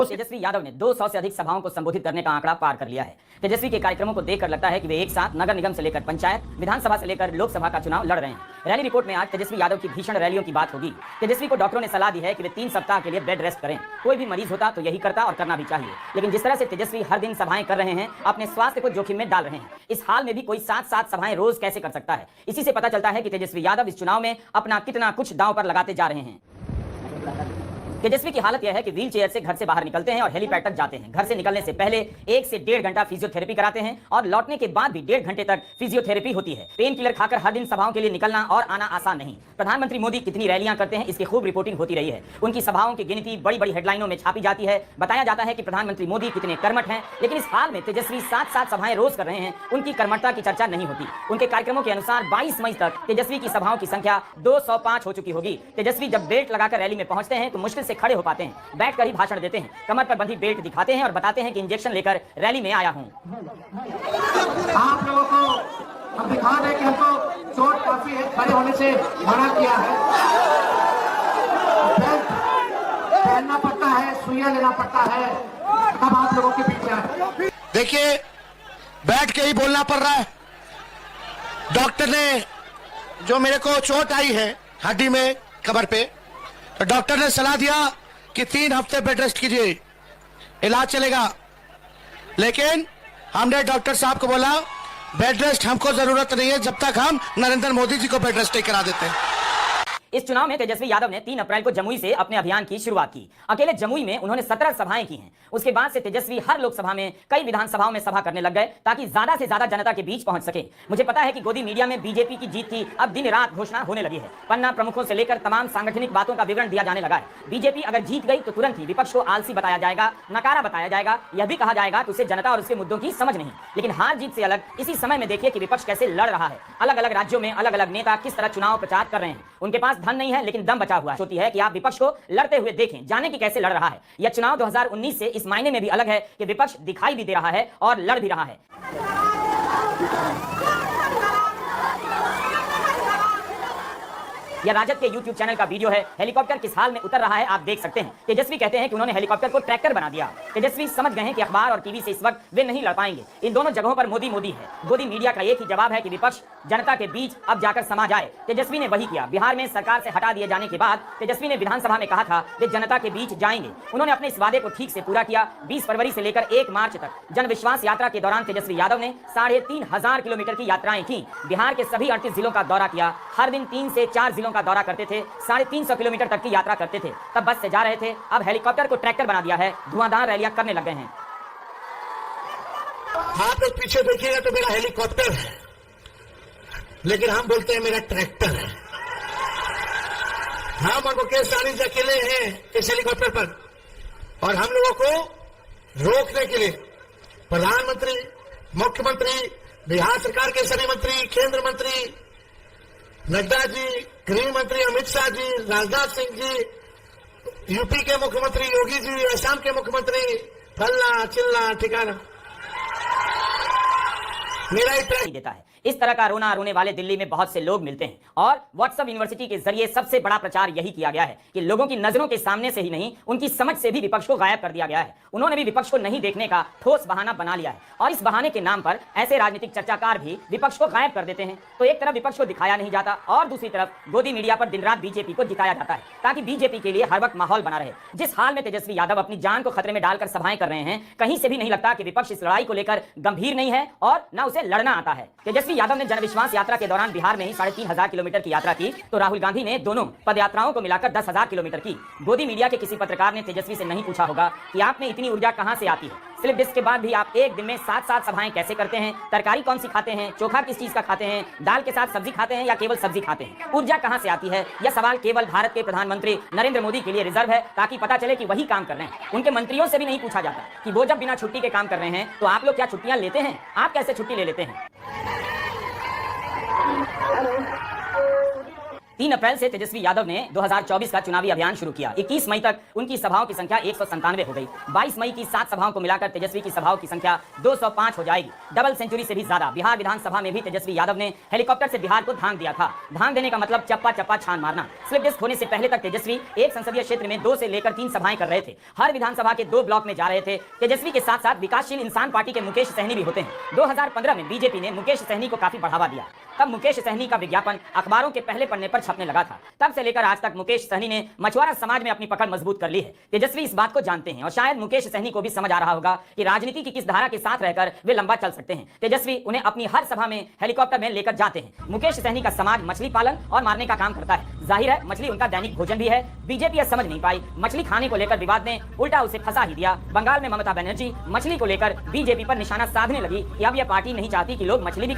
तेजस्वी यादव ने 200 से अधिक सभाओं को संबोधित करने का आंकड़ा पार कर लिया है। तेजस्वी के कार्यक्रमों को देखकर लगता है कि वे एक साथ नगर निगम से लेकर पंचायत, विधानसभा से लेकर लोकसभा का चुनाव लड़ रहे हैं। रैली रिपोर्ट में आज तेजस्वी यादव की भीषण रैलियों की बात होगी। तेजस्वी को डॉक्टरों ने सलाह दी है कि वे 3 सप्ताह के लिए बेड रेस्ट करें। कोई भी मरीज होता तो यही करता और करना भी चाहिए, लेकिन जिस तरह से तेजस्वी हर दिन सभाएं कर रहे हैं, अपने स्वास्थ्य को जोखिम में डाल रहे हैं। इस हाल में भी कोई 7 सभाएं रोज कैसे कर सकता है? इसी से पता चलता है कि तेजस्वी यादव इस चुनाव में अपना कितना कुछ दांव पर लगाते जा रहे हैं। तेजस्वी की हालत यह है कि व्हील चेयर से घर से बाहर निकलते हैं और हेलीपैड तक जाते हैं। घर से निकलने से पहले 1 से 1.5 घंटा फिजियोथेरेपी कराते हैं और लौटने के बाद भी 1.5 घंटे तक फिजियोथेरेपी होती है। पेन किलर खाकर हर दिन सभाओं के लिए निकलना और आना आसान नहीं। प्रधानमंत्री मोदी कितनी रैलियां करते हैं, इसकी खूब रिपोर्टिंग होती रही है। उनकी सभाओं की गिनती बड़ी बड़ी हेडलाइनों में छापी जाती है। बताया जाता है कि प्रधानमंत्री मोदी कितने कर्मठ हैं, लेकिन इस हाल में तेजस्वी 7 सभाएं रोज कर रहे हैं। उनकी कर्मठता की चर्चा नहीं होती। उनके कार्यक्रमों के अनुसार 22 मई तक तेजस्वी की सभाओं की संख्या 205 हो चुकी होगी। तेजस्वी जब बेल्ट लगाकर रैली में पहुंचते हैं तो मुश्किल से खड़े हो पाते हैं। बैठकर ही भाषण देते हैं। कमर पर बंधी बेल्ट दिखाते हैं और बताते हैं कि इंजेक्शन लेकर रैली में आया हूं। आप लोगों को हम दिखा दें कि हमको चोट काफी है, खड़े होने से मना किया है। बेल्ट पहनना पड़ता है, सुइयां लेना पड़ता है, तब आप लोगों के बीच आए। देखिए, बैठ के ही बोलना पड़ रहा है। डॉक्टर ने जो मेरे को चोट आई है हड्डी में, कमर पे, तो डॉक्टर ने सलाह दिया कि 3 हफ्ते बेड रेस्ट कीजिए, इलाज चलेगा। लेकिन हमने डॉक्टर साहब को बोला बेड रेस्ट हमको जरूरत नहीं है जब तक हम नरेंद्र मोदी जी को बेड रेस्ट नहीं करा देते हैं। इस चुनाव में तेजस्वी यादव ने 3 अप्रैल को जमुई से अपने अभियान की शुरुआत की। अकेले जमुई में उन्होंने 17 सभाएं की हैं। उसके बाद से तेजस्वी हर लोकसभा में, कई विधानसभाओं में सभा करने लग गए ताकि ज्यादा से ज्यादा जनता के बीच पहुंच सके। मुझे पता है कि गोदी मीडिया में बीजेपी की जीत की अब दिन रात घोषणा होने लगी है। पन्ना प्रमुखों से लेकर तमाम सांगठनिक बातों का विवरण दिया जाने लगा है। बीजेपी अगर जीत गई तो तुरंत ही विपक्ष को आलसी बताया जाएगा, नकारा बताया जाएगा, यह भी कहा जाएगा कि उसे जनता और उसके मुद्दों की समझ नहीं। लेकिन हार जीत से अलग इसी समय में देखिए कि विपक्ष कैसे लड़ रहा है। अलग अलग राज्यों में अलग अलग नेता किस तरह चुनाव प्रचार कर रहे हैं। उनके पास धन नहीं है लेकिन दम बचा हुआ होती है कि आप विपक्ष को लड़ते हुए देखें, जाने कि कैसे लड़ रहा है। यह चुनाव 2019 से इस मायने में भी अलग है कि विपक्ष दिखाई भी दे रहा है और लड़ भी रहा है। यह राजद के YouTube चैनल का वीडियो है। हेलीकॉप्टर किस हाल में उतर रहा है आप देख सकते हैं। तेजस्वी कहते हैं कि उन्होंने हेलीकॉप्टर को ट्रैक्टर बना दिया। तेजस्वी समझ गए हैं कि अखबार और टीवी से इस वक्त वे नहीं लड़ पाएंगे। इन दोनों जगहों पर मोदी मोदी है। गोदी मीडिया का एक ही जवाब है कि विपक्ष जनता के बीच अब जाकर समा जाए। तेजस्वी ने वही किया। बिहार में सरकार से हटा दिए जाने के बाद तेजस्वी ने विधानसभा में कहा था वे जनता के बीच जाएंगे। उन्होंने अपने इस वादे को ठीक से पूरा किया। 20 फरवरी से लेकर 1 मार्च तक जन विश्वास यात्रा के दौरान तेजस्वी यादव ने 3500 किलोमीटर की यात्राएं की। बिहार के सभी 38 जिलों का दौरा किया। हर दिन 3 से 4 जिलों का दौरा करते थे। 350 किलोमीटर तक की यात्रा करते थे। तब बस से जा रहे थे, अब हेलीकॉप्टर को ट्रैक्टर बना दिया है। धुआंधार रैलियां करने लग गए हैं। आप लोग पीछे देखिएगा तो मेरा हेलीकॉप्टर है, लेकिन हम बोलते हैं मेरा ट्रैक्टर है। हम और मुकेश सहनी जी अकेले हैं इस हेलीकॉप्टर पर, और हम लोगों को रोकने के लिए प्रधानमंत्री, मुख्यमंत्री, बिहार सरकार के सभी मंत्री, केंद्र मंत्री नड्डा जी, गृह मंत्री अमित शाह जी, राजनाथ सिंह जी, यूपी के मुख्यमंत्री योगी जी, असम के मुख्यमंत्री, फलना चिल्ला ठिकाना मेरा ही ट्रैक देता है। इस तरह का रोना रोने वाले दिल्ली में बहुत से लोग मिलते हैं और व्हाट्सएप यूनिवर्सिटी के जरिए सबसे बड़ा प्रचार यही किया गया है कि लोगों की नजरों के सामने से ही नहीं, उनकी समझ से भी विपक्ष को गायब कर दिया गया है। उन्होंने भी विपक्ष को नहीं देखने का ठोस बहाना बना लिया है और इस बहाने के नाम पर ऐसे राजनीतिक चर्चाकार भी विपक्ष को गायब कर देते हैं। तो एक तरफ विपक्ष को दिखाया नहीं जाता और दूसरी तरफ गोदी मीडिया पर दिन रात बीजेपी को दिखाया जाता है ताकि बीजेपी के लिए हर वक्त माहौल बना रहे। जिस हाल में तेजस्वी यादव अपनी जान को खतरे में डालकर सभाएं कर रहे हैं, कहीं से भी नहीं लगता कि विपक्ष इस लड़ाई को लेकर गंभीर नहीं है और न उसे लड़ना आता है। तेजस्वी यादव ने जनविश्वास यात्रा के दौरान बिहार में ही 3500 किलोमीटर की यात्रा की, तो राहुल गांधी ने दोनों पदयात्राओं को मिलाकर 10,000 किलोमीटर की। गोदी मीडिया के किसी पत्रकार ने तेजस्वी से नहीं पूछा होगा कि आप में इतनी ऊर्जा कहां से आती है। स्लिप डिस्क के बाद भी आप एक दिन में 7 सभाएं कैसे करते हैं? तरकारी कौन सी खाते हैं? चोखा किस चीज का खाते हैं? दाल के साथ सब्जी खाते हैं या केवल सब्जी खाते हैं? ऊर्जा कहां से आती है? यह सवाल केवल भारत के प्रधानमंत्री नरेंद्र मोदी के लिए रिजर्व है ताकि पता चले कि वही काम कर रहे हैं। उनके मंत्रियों से भी नहीं पूछा जाता कि वो जब बिना छुट्टी के काम कर रहे हैं तो आप लोग क्या छुट्टियां लेते हैं? आप कैसे छुट्टी ले लेते हैं? 3 अप्रैल से तेजस्वी यादव ने 2024 का चुनावी अभियान शुरू किया। 21 मई तक उनकी सभाओं की संख्या 197 हो गई। 22 मई की 7 सभाओं को मिलाकर तेजस्वी की सभाओं की संख्या 205 हो जाएगी, डबल सेंचुरी से भी ज्यादा। बिहार विधानसभा में भी तेजस्वी यादव ने हेलीकॉप्टर से बिहार को धांक दिया था। धांक देने का मतलब चप्पा चप्पा छान मारना। स्लिप डिस्क होने से पहले तक तेजस्वी एक संसदीय क्षेत्र में 2 से लेकर 3 सभाएं कर रहे थे। हर विधानसभा के 2 ब्लॉक में जा रहे थे। तेजस्वी के साथ साथ विकासशील इंसान पार्टी के मुकेश सहनी भी होते हैं। 2015 में बीजेपी ने मुकेश सहनी को काफी बढ़ावा दिया। तब मुकेश सहनी का विज्ञापन अखबारों के पहले पन्ने पर छपने लगा था। तब से लेकर आज तक मुकेश सहनी ने मछुआरा समाज में अपनी पकड़ मजबूत कर ली है। तेजस्वी इस बात को जानते हैं और शायद मुकेश सहनी को भी समझ आ रहा होगा कि राजनीति की किस धारा के साथ रहकर वे लंबा चल सकते हैं। तेजस्वी उन्हें अपनी हर सभा में हेलीकॉप्टर में लेकर जाते हैं। मुकेश सहनी का समाज मछली पालन और मारने का काम करता है। जाहिर है मछली उनका दैनिक भोजन भी है। बीजेपी यह समझ नहीं पाई। मछली खाने को लेकर विवाद ने उल्टा उसे फंसा ही दिया। बंगाल में ममता बनर्जी मछली को लेकर बीजेपी पर निशाना साधने लगी कि अब यह पार्टी नहीं चाहती कि लोग मछली भी